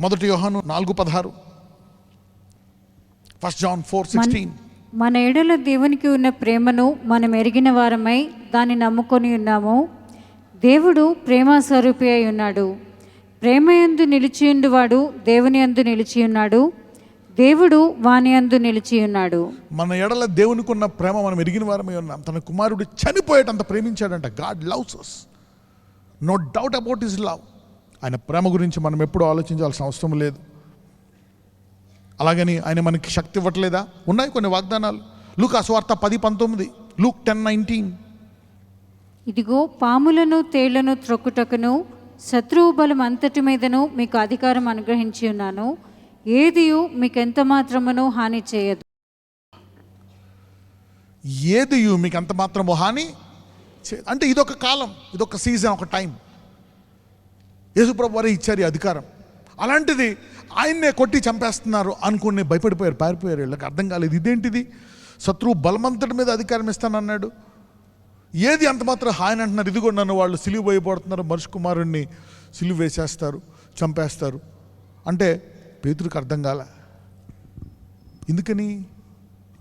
మొదటి యోహాను 4:16, 1 John 4:16. మన ఎడల దేవునికి ఉన్న ప్రేమను మనం ఎరిగిన వారమై దాన్ని నమ్ముకొని ఉన్నాము. దేవుడు ప్రేమ స్వరూపి అయి ఉన్నాడు. ప్రేమ యందు నిలిచియుండువాడు దేవుని యందు నిలిచియున్నాడు, దేవుడు వాని యందు నిలిచియున్నాడు. మన ఎడల దేవునికి ఉన్న ప్రేమ మనం ఎరిగిన వారమై ఉన్నాం. తన కుమారుడు చనిపోయేటంత ప్రేమించాడంట. God loves us, no doubt about his love. ఆయన ప్రేమ గురించి మనం ఎప్పుడూ ఆలోచించాల్సిన అవసరం లేదు. అలాగని ఆయన మనకి శక్తి ఇవ్వట్లేదా? ఉన్నాయి కొన్ని వాగ్దానాలు. లూకా సువార్త 10:19, Luke 10:19. ఇదిగో పాములను తేళ్లను త్రొక్కుటకును శత్రువు బలం అంతటి మీదను మీకు అధికారం అనుగ్రహించి ఉన్నాను, ఏదియు మీకెంత మాత్రమును హాని చేయదు. ఏదియు మీకు ఎంత మాత్రము హాని అంటే ఇదొక కాలం, ఇదొక సీజన్, ఒక టైం. యేసుప్రభు వారే ఇచ్చారు ఈ అధికారం. అలాంటిది ఆయన్నే కొట్టి చంపేస్తున్నారు అనుకుని భయపడిపోయారు, పారిపోయారు. వీళ్ళకి అర్థం కాలేదు, ఇదేంటిది, శత్రువు బలమంతటి మీద అధికారం ఇస్తానన్నాడు, ఏది అంత మాత్రం హాని అంటున్నారు. ఇదిగో నన్ను వాళ్ళు సిలువ వేయబడుతున్నారు, మనిషి కుమారుణ్ణి సిలువ వేసేస్తారు, చంపేస్తారు అంటే పేతురుకి అర్థం కాల. ఎందుకని?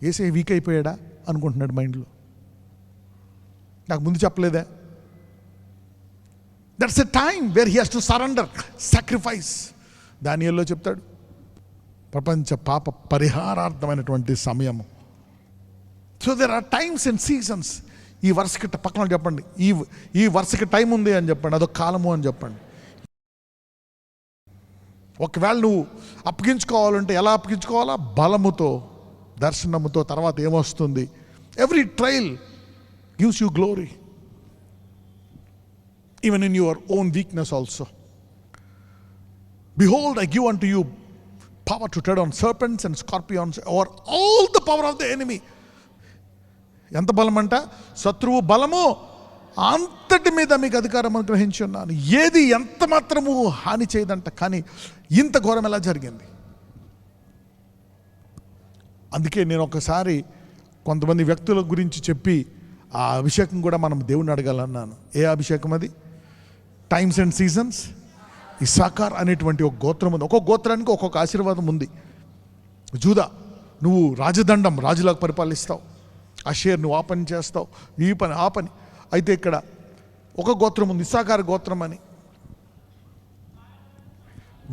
యేసయ్య వీక్ అయిపోయాడా అనుకుంటున్నాడు మైండ్లో. నాకు ముందు చెప్పలేదా? That's a time where he has to surrender, sacrifice. దానియేల్లో చెప్తాడు, ప్రపంచ పాప పరిహారార్థమైనటువంటి సమయము. So there are times and seasons. ఈ వరుసకి పక్కన చెప్పండి, ఈ వరుసకి టైం ఉంది అని చెప్పండి, అదొక కాలము అని చెప్పండి. ఒకవేళ నువ్వు అప్పగించుకోవాలంటే ఎలా అప్పగించుకోవాలా? బలముతో, దర్శనముతో. తర్వాత ఏమొస్తుంది? Every trial gives you glory, even in your own weakness also. Behold, I give unto you power to tread on serpents and scorpions over all the power of the enemy. ఎంత బలం అంట? శత్రువు బలము అంతటి మీద మీకు అధికారం అనుగ్రహించి ఉన్నాను, ఏది ఎంత మాత్రము హాని చేయదంట. కానీ ఇంత ఘోరం ఎలా జరిగింది? అందుకే నేను ఒకసారి కొంతమంది వ్యక్తుల గురించి చెప్పి ఆ అభిషేకం కూడా మనం దేవుని అడగాలన్నాను. ఏ అభిషేకం అది? Times and seasons. ఇస్సాకార్ అనేటువంటి ఒక గోత్రం ఉంది. ఒక్కొక్క గోత్రానికి ఒక్కొక్క ఆశీర్వాదం ఉంది. జూదా, నువ్వు రాజదండం, రాజులాగా పరిపాలిస్తావు. అషేర్, నువ్వు ఆ పని చేస్తావు, ఈ పని, ఆ పని. అయితే ఇక్కడ ఒక గోత్రం ఉంది, ఇస్సాకార్ గోత్రం అని.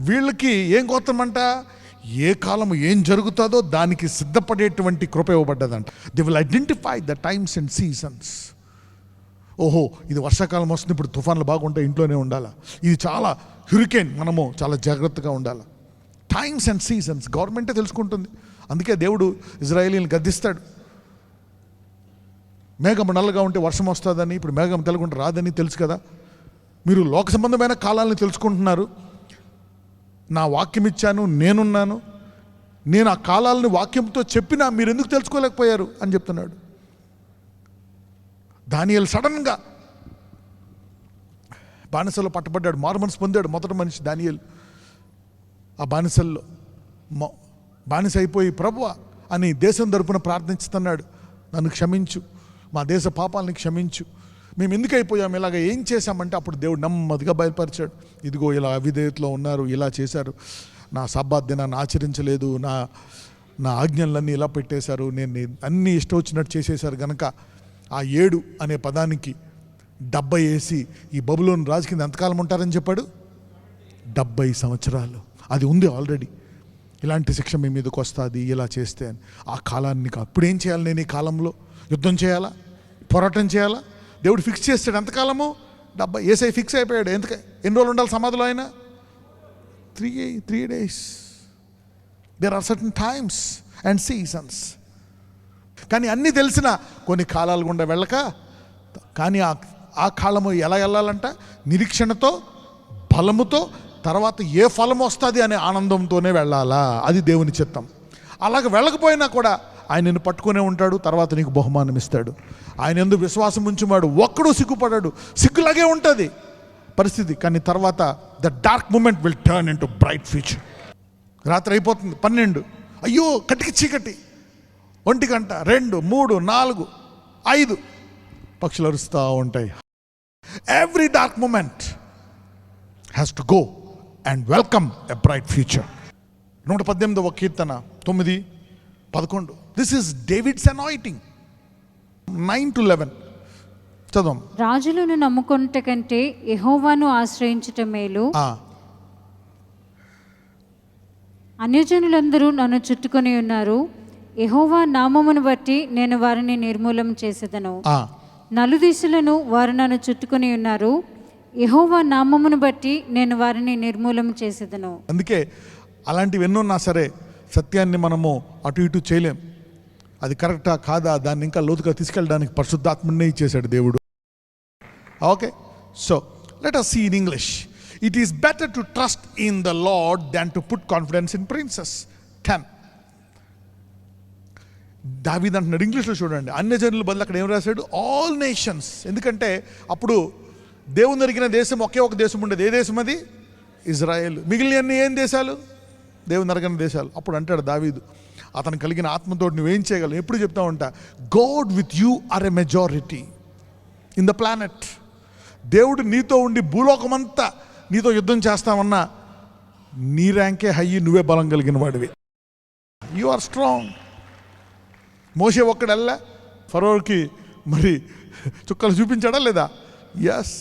వీళ్ళకి ఏం గోత్రం అంట? ఏ కాలము ఏం జరుగుతుందో దానికి సిద్ధపడేటువంటి కృప ఇవ్వబడ్డదంట. They will identify the times and seasons. ఓహో, ఇది వర్షాకాలం వస్తుంది, ఇప్పుడు తుఫాన్లు బాగుంటాయి, ఇంట్లోనే ఉండాలా. ఇది చాలా హ్యూరికేన్, మనము చాలా జాగ్రత్తగా ఉండాలి. టైమ్స్ అండ్ సీజన్స్ గవర్నమెంటే తెలుసుకుంటుంది. అందుకే దేవుడు ఇజ్రాయేలీని గద్దిస్తాడు. మేఘం నల్లగా ఉంటే వర్షం వస్తుందని, ఇప్పుడు మేఘం తెల్లగుంటే రాదని తెలుసు కదా. మీరు లోక సంబంధమైన కాలాలను తెలుసుకుంటున్నారు. నా వాక్యం ఇచ్చాను, నేనున్నాను, నేను ఆ కాలాలను వాక్యంతో చెప్పినా మీరు ఎందుకు తెలుసుకోలేకపోయారు అని చెప్తున్నాడు. దానియేలు సడన్గా బానిసల్లో పట్టబడ్డాడు, మారుమనసు పొందాడు. మొదటి మనిషి దానియేలు. ఆ బానిసల్లో బానిస అయిపోయి ప్రభువా అని దేశం తరపున ప్రార్థిస్తున్నాడు, నన్ను క్షమించు, మా దేశ పాపాలని క్షమించు, మేము ఎందుకు అయిపోయాము, ఇలాగ ఏం చేశామంటే అప్పుడు దేవుడు నెమ్మదిగా బయలుపరిచాడు. ఇదిగో ఇలా అవిధేయతలో ఉన్నారు, ఇలా చేశారు, నా సబ్బాత్ దినాన్ని ఆచరించలేదు, నా ఆజ్ఞలన్నీ ఇలా పెట్టేశారు, నేను అన్నీ ఇష్టం వచ్చినట్టు చేసేశారు కనుక ఆ 7 అనే పదానికి 70 వేసి ఈ బబులోను రాజు కింద ఎంతకాలం ఉంటారని చెప్పాడు? 70 సంవత్సరాలు. అది ఉంది ఆల్రెడీ. ఇలాంటి శిక్ష మీ మీదకి వస్తుంది ఇలా చేస్తే అని. ఆ కాలాన్ని అప్పుడు ఏం చేయాలి? నేను ఈ కాలంలో యుద్ధం చేయాలా, పోరాటం చేయాలా? దేవుడు ఫిక్స్ చేస్తాడు. ఎంతకాలము? 70. ఏసై ఫిక్స్ అయిపోయాడు. ఎన్ని రోజులు ఉండాలి సమాధిలో? ఆయన 3 days. There are certain times and seasons. కానీ అన్నీ తెలిసిన కొన్ని కాలాలు గుండా వెళ్ళక, కానీ ఆ కాలము ఎలా వెళ్ళాలంట? నిరీక్షణతో, బలముతో, తర్వాత ఏ ఫలం వస్తుంది అనే ఆనందంతోనే వెళ్ళాలా. అది దేవుని చిత్తం. అలాగ వెళ్ళకపోయినా కూడా ఆయన నిన్ను పట్టుకునే ఉంటాడు, తర్వాత నీకు బహుమానం ఇస్తాడు. ఆయన ఎందుకు విశ్వాసం ఉంచువాడు ఒక్కడూ సిగ్గుపడాడు. సిగ్గులాగే ఉంటుంది పరిస్థితి, కానీ తర్వాత the dark moment will turn into bright future. రాత్రి అయిపోతుంది 12, అయ్యో కటికి చీకటి, 1 గంట, 2, 3, 4, 5 పక్షులు అరుస్తూ ఉంటాయి. Every dark moment has to go and welcome a bright future. 118వ కీర్తన 9-11. This is David's anointing. 9-11 చదవం. రాజులను నమ్ముకొనుట కంటే యెహోవాను ఆశ్రయించుట మేలు. అన్యజనులందరూ నన్ను చుట్టుకొని ఉన్నారు, యెహోవా నామమును బట్టి నేను వారిని నిర్మూలం చేసేదను. నలుదిశలను వారు నన్ను చుట్టుకొని ఉన్నారు, యెహోవా నామమును బట్టి నేను వారిని నిర్మూలం చేసేదను. అందుకే అలాంటివి ఎన్నున్నా సరే సత్యాన్ని మనము అటు ఇటు చేయలేం. అది కరెక్టా కాదా దాన్ని ఇంకా లోతుగా తీసుకెళ్ళడానికి పరిశుద్ధాత్మనే ఇచ్చేశాడు దేవుడు. Okay, so let us see in English. It is better to trust in the Lord than to put confidence in princes. 10. దావీదు అంటున్నాడు, ఇంగ్లీష్లో చూడండి, అన్యజనుల బదులు అక్కడ ఏం రాశాడు? All nations. ఎందుకంటే అప్పుడు దేవుని దొరికిన దేశం ఒకే ఒక దేశం ఉండేది. ఏ దేశం అది? ఇజ్రాయెల్. మిగిలిన ఏం దేశాలు? దేవుని నరకని దేశాలు. అప్పుడు అంటాడు దావీదు, అతను కలిగిన ఆత్మతో నువ్వేం చేయగలవు? ఎప్పుడు చెప్తా ఉంటా, God with you are a majority in the planet. దేవుడు నీతో ఉండి భూలోకమంతా నీతో యుద్ధం చేస్తామన్నా నీ ర్యాంకే హై, నువ్వే బలం కలిగిన వాడివి. You are strong. మోషే ఒక్కడల్లా ఫరోకి మరి చుక్కలు చూపించాడా లేదా? ఎస్.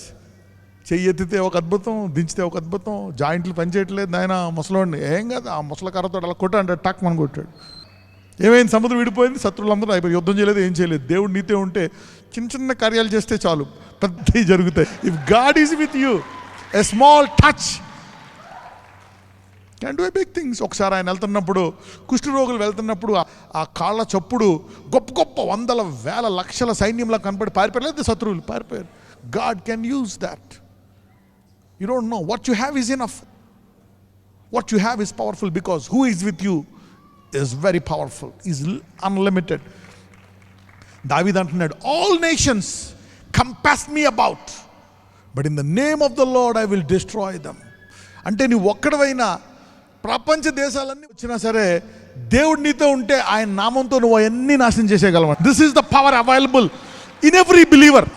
చెయ్యి ఎత్తితే ఒక అద్భుతం, దించితే ఒక అద్భుతం. జాయింట్లు పనిచేయట్లేదు నాయన ముసలోడిని, ఏం కాదు ఆ ముసల కర్రతో అలా కొట్టా అంటే టక్ మనం కొట్టాడు. ఏమైంది? సముద్రం విడిపోయింది, శత్రువులందరూ అయిపోయి, యుద్ధం చేయలేదు, ఏం చేయలేదు. దేవుడు నీతో ఉంటే చిన్న చిన్న కార్యాలు చేస్తే చాలు, పెద్దవి జరుగుతాయి. If God is with you, a small touch can do a big things. ఒకసారి ఆయన వెళ్తున్నప్పుడు, కుష్ఠరోగులు వెళ్తున్నప్పుడు ఆ కాళ్ళ చప్పుడు గొప్ప గొప్ప వందల వేల లక్షల సైన్యంలా కనపడి పారిపోయలేదు, శత్రువులు పారిపోయారు. God can use that. You don't know what you have is enough. What you have is powerful because who is with you is very powerful, is unlimited. దావీదు అంటున్నాడు, all nations compass me about, but in the name of the Lord I will destroy them. అంటే నువ్వు ఒక్కడవైనా ప్రపంచ దేశాలన్నీ వచ్చినా సరే దేవుడు నీతో ఉంటే ఆయన నామంతో నువ్వు అవన్నీ నాశనం చేసేయగలవు. This is the power available in every believer.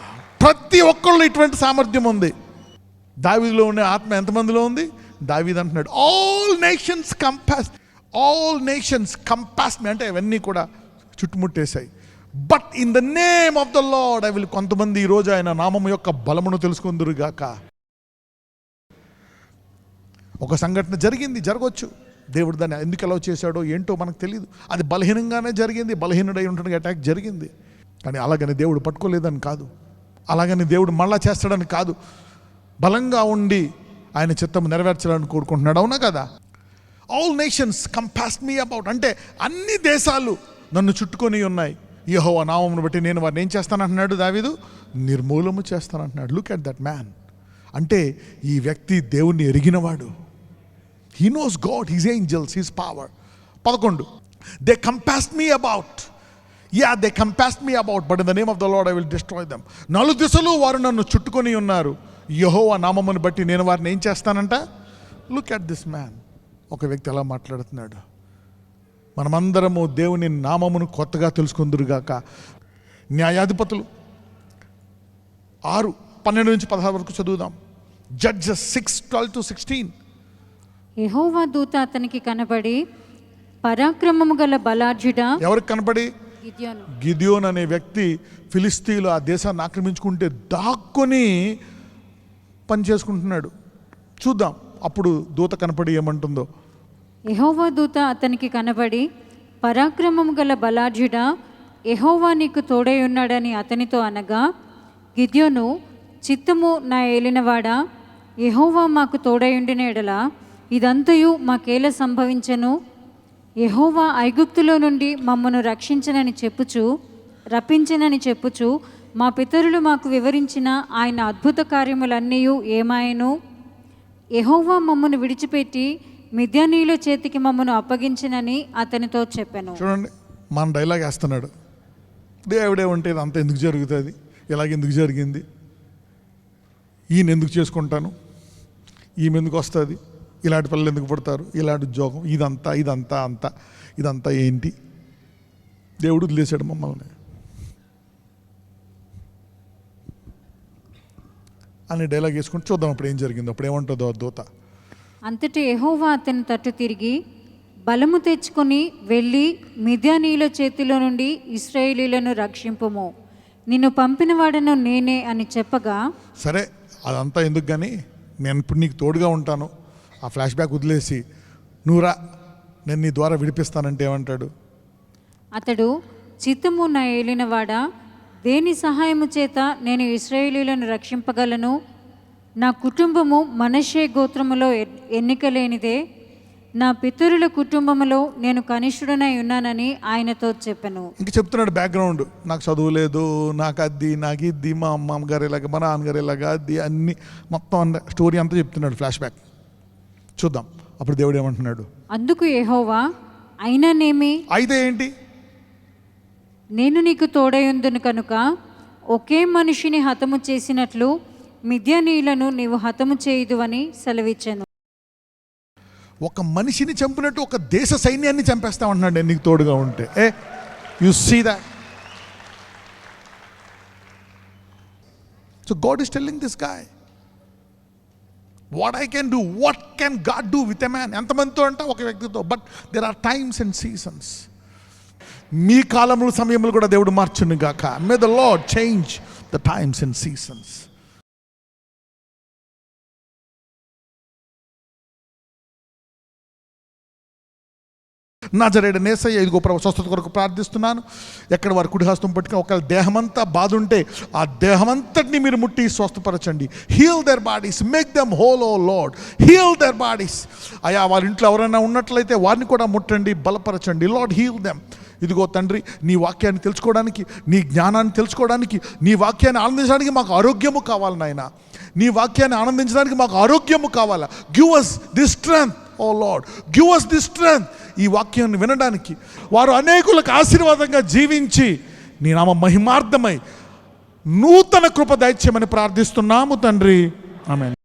ప్రతి ఒక్కళ్ళు ఇటువంటి సామర్థ్యం ఉంది. దావీదులో ఉండే ఆత్మ ఎంతమందిలో ఉంది? దావీదు అంటున్నాడు, all nations compass me, అంటే అవన్నీ కూడా చుట్టుముట్టేశాయి. But in the name of the Lord I will. కొంతమంది ఈరోజు ఆయన నామం యొక్క బలమును తెలుసుకుందురుగాక. ఒక సంఘటన జరిగింది, జరగవచ్చు. దేవుడు దాన్ని ఎందుకు అలౌ చేశాడో ఏంటో మనకు తెలియదు. అది బలహీనంగానే జరిగింది, బలహీనుడై ఉంటుండగా అటాక్ జరిగింది. కానీ అలాగని దేవుడు పట్టుకోలేదని కాదు, అలాగని దేవుడు మళ్ళా చేస్తాడని కాదు. బలంగా ఉండి ఆయన చిత్తం నెరవేర్చాలని కోరుకుంటున్నాడు. అవునా కదా? All nations compass me about అంటే అన్ని దేశాలు నన్ను చుట్టుకొని ఉన్నాయి. యెహోవా నామమును బట్టి నేను వారిని ఏం చేస్తానంటున్నాడు దావీదు? నిర్మూలము చేస్తానంటున్నాడు. Look at that man. అంటే ఈ వ్యక్తి దేవుణ్ణి ఎరిగినవాడు. He knows God, his angels, his power. 11. They compass me about. They compass me about but in the name of the Lord I will destroy them. నలు దిశలు వారు నన్ను చుట్టుకొని ఉన్నారు, యెహోవా నామమును బట్టి నేను వారిని ఏం చేస్తానంట? Look at this man. ఒక వ్యక్తి ఎలా మాట్లాడుతున్నాడు. మనమందరము దేవుని నామమును కొత్తగా తెలుసుకుందురుగాక. న్యాయాధిపతులు 6:12-16 వరకు చదువుదాం. జడ్జెస్ 6:12-16. యెహోవా దూత అతనికి కనబడి, పరాక్రమము గల బలాఢ్యుడా. ఎవరికి కనబడి? గిద్యోను అనే వ్యక్తి ఫిలిస్తీన్లు ఆ దేశాన్ని ఆక్రమించుకుంటే దాక్కొని పని చేసుకుంటున్నాడు. చూద్దాం అప్పుడు దూత కనపడి ఏమంటుందో. యెహోవా దూత అతనికి కనబడి, పరాక్రమము గల బలాఢ్యుడా, యెహోవా నీకు తోడై ఉన్నాడని అతనితో అనగా, గిద్యోను, చిత్తము నా ఏలినవాడా, యెహోవా మాకు తోడై ఉండిన ఎడల ఇదంతయు మాకేల సంభవించెను? యెహోవా ఐగుప్తులో నుండి మమ్మను రప్పించినని చెప్పుచు మా పితరులు మాకు వివరించిన ఆయన అద్భుత కార్యములన్నీ ఏమాయను? యెహోవా మమ్మను విడిచిపెట్టి మిద్యానీయుల చేతికి మమ్మను అప్పగించినని అతనితో చెప్పాను. చూడండి, మన డైలాగ్ వేస్తున్నాడు. దేవుడే ఉంటే ఇదంతా ఎందుకు జరుగుతుంది, ఇలాగెందుకు జరిగింది, ఈయన ఎందుకు చేసుకుంటాను, ఈమె ఎందుకు వస్తుంది, ఇలాంటి పిల్లలు ఎందుకు పుడతారు, ఇలాంటి ఉద్యోగం, ఇదంతా ఏంటి, దేవుడు వదిలేశాడు మమ్మల్ని అని డైలాగ్ వేసుకుంటూ చూద్దాం అప్పుడు ఏం జరిగిందో. అప్పుడు ఏమంటుందో దూత. అంతటి యెహోవా అతని తట్టు తిరిగి, బలము తెచ్చుకొని వెళ్ళి మిద్యానీయుల చేతిలో నుండి ఇశ్రాయేలీయులను రక్షింపుము, నిన్ను పంపినవాడను నేనే అని చెప్పగా, సరే అదంతా ఎందుకు కానీ నేను ఇప్పుడు నీకు తోడుగా ఉంటాను, ఆ ఫ్లాష్ బ్యాక్ వదిలేసి నువ్వు రా, నేను నీ ద్వారా విడిపిస్తానంటే ఏమంటాడు? అతడు, చిత్తము నా ఏలినవాడా, దేని సహాయము చేత నేను ఇశ్రాయేలీయులను రక్షింపగలను? నా కుటుంబము మనష్షే గోత్రములో ఎన్నికలేనిదే, నా పితరుల కుటుంబములో నేను కనిష్ఠుడనై ఉన్నానని ఆయనతో చెప్పాను. ఇంక చెప్తున్నాడు బ్యాక్గ్రౌండ్, నాకు చదువు లేదు, నాకు అది, నాకు ఇది, మా అమ్మగారు ఇలాగా, మా నాన్నగారు ఇలాగా, అది అన్ని మొత్తం స్టోరీ అంతా చెప్తున్నాడు. ఫ్లాష్ బ్యాక్ చూద్దాం. అప్పుడు దేవుడు ఏమంటున్నాడు? అందుకు యెహోవా, అయినానేమి, అయితే ఏంటి, నేను నీకు తోడయుందును కనుక ఒకే మనిషిని హతము చేసినట్లు మిద్యానీయులను నీవు హతము చేయుదువని సెలవిచ్చాను. ఒక మనిషిని చంపినట్టు ఒక దేశ సైన్యాన్ని చంపేస్తామంటున్నాడు నేను నీకు తోడుగా ఉంటే. You see that? So God is telling this guy, what I can do, what can God do with a man. ఎంతమందితో అంట? ఒక వ్యక్తితో. But there are times and seasons. మీ కాలములు సమయములు కూడా దేవుడు మార్చును గాక. May the Lord change the times and seasons. నజరేయుడైన యేసయ్య, ఇదిగో ప్రభు స్వస్థత కొరకు ప్రార్థిస్తున్నాను. ఎక్కడ వారి కుడి హస్తం పట్టుకుని ఒకవేళ దేహమంతా బాధ ఉంటే ఆ దేహమంతటిని మీరు ముట్టి స్వస్థపరచండి. Heal their bodies, make them whole, O Lord, heal their bodies. అయా వారి ఇంట్లో ఎవరైనా ఉన్నట్లయితే వారిని కూడా ముట్టండి, బలపరచండి. Lord heal them. ఇదిగో తండ్రి, నీ వాక్యాన్ని తెలుసుకోవడానికి, నీ జ్ఞానాన్ని తెలుసుకోవడానికి, నీ వాక్యాన్ని ఆనందించడానికి మాకు ఆరోగ్యము కావాలి నాయన. నీ వాక్యాన్ని ఆనందించడానికి మాకు ఆరోగ్యము కావాలా. Give us this strength, oh Lord, give us this strength. ఈ వాక్యాన్ని వినడానికి వారు అనేకులకు ఆశీర్వాదంగా జీవించి నీ నామ మహిమార్థమై నూతన కృప దయచేయమని ప్రార్థిస్తున్నాము తండ్రి. ఆమేన్.